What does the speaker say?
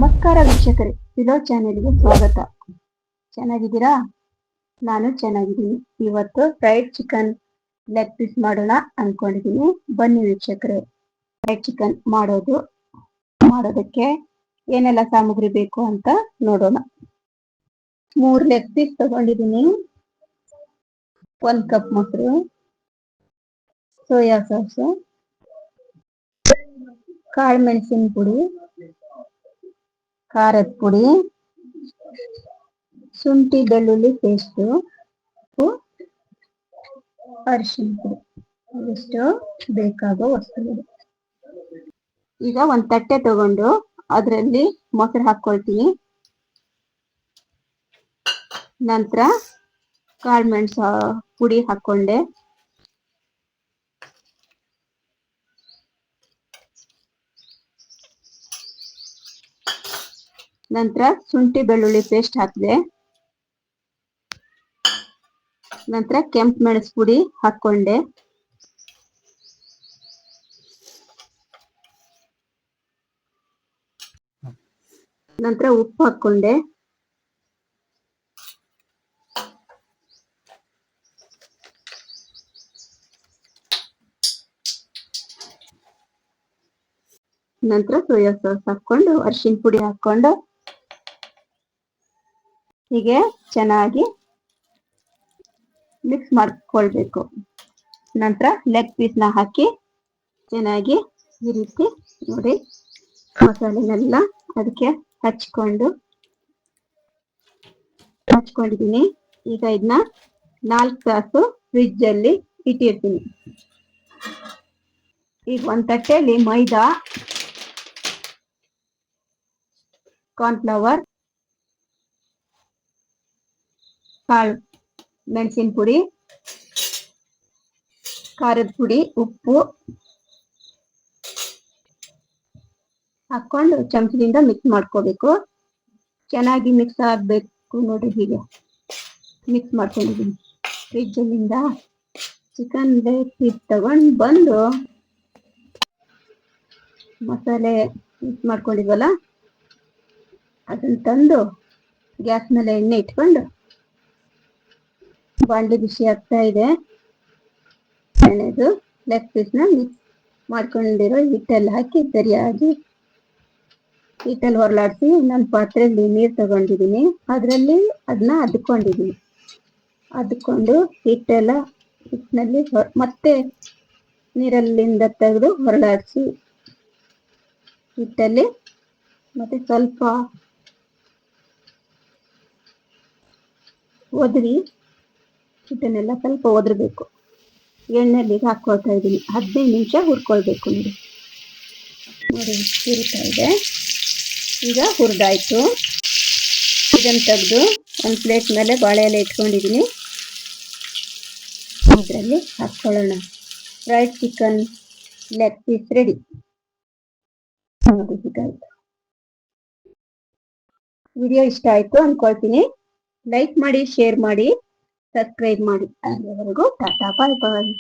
ನಮಸ್ಕಾರ ವೀಕ್ಷಕರೇ, ಫಿಲೋ ಚಾನೆಲ್ಗೆ ಸ್ವಾಗತ. ಚೆನ್ನಾಗಿದ್ದೀರಾ? ನಾನು ಚೆನ್ನಾಗಿದ್ದೀನಿ. ಇವತ್ತು ಫ್ರೈಡ್ ಚಿಕನ್ ಲೆಗ್ ಪೀಸ್ ಮಾಡೋಣ ಅನ್ಕೊಂಡಿದ್ದೀನಿ. ಬನ್ನಿ ವೀಕ್ಷಕರೇ, ಫ್ರೈಡ್ ಚಿಕನ್ ಮಾಡೋದಕ್ಕೆ ಏನೆಲ್ಲ ಸಾಮಗ್ರಿ ಬೇಕು ಅಂತ ನೋಡೋಣ. 3 ಲೆಗ್ ಪೀಸ್ ತಗೊಂಡಿದ್ದೀನಿ, 1 ಕಪ್ ಮೊಸರು, ಸೋಯಾ ಸಾಸು, ಕಾಳು ಮೆಣಸಿನ ಪುಡಿ, ಖಾರದ ಪುಡಿ, ಶುಂಠಿ ಬೆಳ್ಳುಳ್ಳಿ ಪೇಸ್ಟು, ಅರಿಶಿನ ಪುಡಿ. ಇಷ್ಟು ಬೇಕಾಗೋ ವಸ್ತುಗಳು. ಈಗ ಒಂದು ತಟ್ಟೆ ತಗೊಂಡು ಅದರಲ್ಲಿ ಮೊಸರು ಹಾಕೊಳ್ತೀನಿ. ನಂತರ ಕಾಳು ಮೆಣಸು ಪುಡಿ ಹಾಕೊಂಡೆ. ನಂತರ ಶುಂಠಿ ಬೆಳ್ಳುಳ್ಳಿ ಪೇಸ್ಟ್ ಹಾಕಿದೆ. ನಂತರ ಕೆಂಪು ಮೆಣಸು ಪುಡಿ ಹಾಕೊಂಡೆ. ನಂತರ ಉಪ್ಪು ಹಾಕೊಂಡೆ. ನಂತರ ಸೋಯಾ ಸಾಸ್ ಹಾಕೊಂಡು ಅರಿಶಿನ ಪುಡಿ ಹಾಕೊಂಡು ಹೀಗೆ ಚೆನ್ನಾಗಿ ಮಿಕ್ಸ್ ಮಾಡ್ಕೊಳ್ಬೇಕು. ನಂತರ ಲೆಗ್ ಪೀಸ್ನ ಹಾಕಿ ಚೆನ್ನಾಗಿ ಈ ರೀತಿ ನೋಡಿ ಮಸಾಲೆನೆಲ್ಲ ಅದಕ್ಕೆ ಹಚ್ಕೊಂಡಿದ್ದೀನಿ. ಈಗ ಇದನ್ನ 4 ತಾಸು ಫ್ರಿಡ್ಜ್ ಅಲ್ಲಿ ಇಟ್ಟಿರ್ತೀನಿ. ಈಗ ಒಂದು ತಟ್ಟೆಯಲ್ಲಿ ಮೈದಾ, ಕಾರ್ನ್ಫ್ಲವರ್, ಕಾಳು ಮೆಣಸಿನ ಪುಡಿ, ಖಾರದ ಪುಡಿ, ಉಪ್ಪು ಹಾಕೊಂಡು ಚಮಚದಿಂದ ಮಿಕ್ಸ್ ಮಾಡ್ಕೋಬೇಕು. ಚೆನ್ನಾಗಿ ಮಿಕ್ಸ್ ಆಗಬೇಕು ನೋಡಿ. ಹೀಗೆ ಮಿಕ್ಸ್ ಮಾಡ್ಕೊಂಡಿದ್ದೀನಿ. ಫ್ರಿಡ್ಜಲ್ಲಿಂದ ಚಿಕನ್ ಲೆಗ್ ಪೀಸ್ ತಗೊಂಡು ಬಂದು ಮಸಾಲೆ ಮಿಕ್ಸ್ ಮಾಡ್ಕೊಂಡಿದ್ವಲ್ಲ ಅದನ್ನ ತಂದು ಗ್ಯಾಸ್ ಮೇಲೆ ಎಣ್ಣೆ ಇಟ್ಕೊಂಡು ಬಾಂಡ್ಲಿ ಬಿಸಿ ಆಗ್ತಾ ಇದೆ. ಎಣ್ಣೆದು ಲೆಗ್ ಪೀಸ್ನ ಮಿಕ್ಸ್ ಮಾಡ್ಕೊಂಡಿರೋ ಹಿಟ್ಟೆಲ್ಲ ಹಾಕಿ ಸರಿಯಾಗಿ ಹಿಟ್ಟಲ್ಲಿ ಹೊರಲಾಡಿಸಿ ನಾನು ಪಾತ್ರೆಯಲ್ಲಿ ನೀರು ತಗೊಂಡಿದ್ದೀನಿ. ಅದರಲ್ಲಿ ಅದನ್ನ ಅದ್ಕೊಂಡು ಹಿಟ್ಟಿನಲ್ಲಿ ಮತ್ತೆ ನೀರಲ್ಲಿಂದ ತೆಗೆದು ಹೊರಲಾಡಿಸಿ ಹಿಟ್ಟಲ್ಲಿ ಮತ್ತೆ ಸ್ವಲ್ಪ ಹಿಟ್ಟನ್ನೆಲ್ಲ ಸ್ವಲ್ಪ ಒದರಬೇಕು. ಎಣ್ಣೆಯಲ್ಲಿ ಹಾಕೊಳ್ತಾ ಇದ್ದೀನಿ. 15 ನಿಮಿಷ ಹುರ್ಕೊಳ್ಬೇಕು. ನೋಡಿ ಹುರಿತಾ ಇದೆ. ಈಗ ಹುರಿದಾಯ್ತು. ಇದನ್ನು ತೆಗೆದು ಒಂದು ಪ್ಲೇಟ್ ಮೇಲೆ ಬಾಳೆ ಎಲೆ ಇಟ್ಕೊಂಡಿದ್ದೀನಿ. ಇದರಲ್ಲಿ ಹಾಕ್ಕೊಳ್ಳೋಣ. Fried chicken leg piece ready. Video ಇಷ್ಟ ಆಯ್ತು ಅನ್ಕೊಳ್ತೀನಿ. ಲೈಕ್ ಮಾಡಿ, ಶೇರ್ ಮಾಡಿ, ಸಬ್ಸ್ಕ್ರೈಬ್ ಮಾಡಿ. ಅಲ್ಲಿವರೆಗೂ ಟಾಟಾ, ಬಾಯ್ ಬಾಯ್.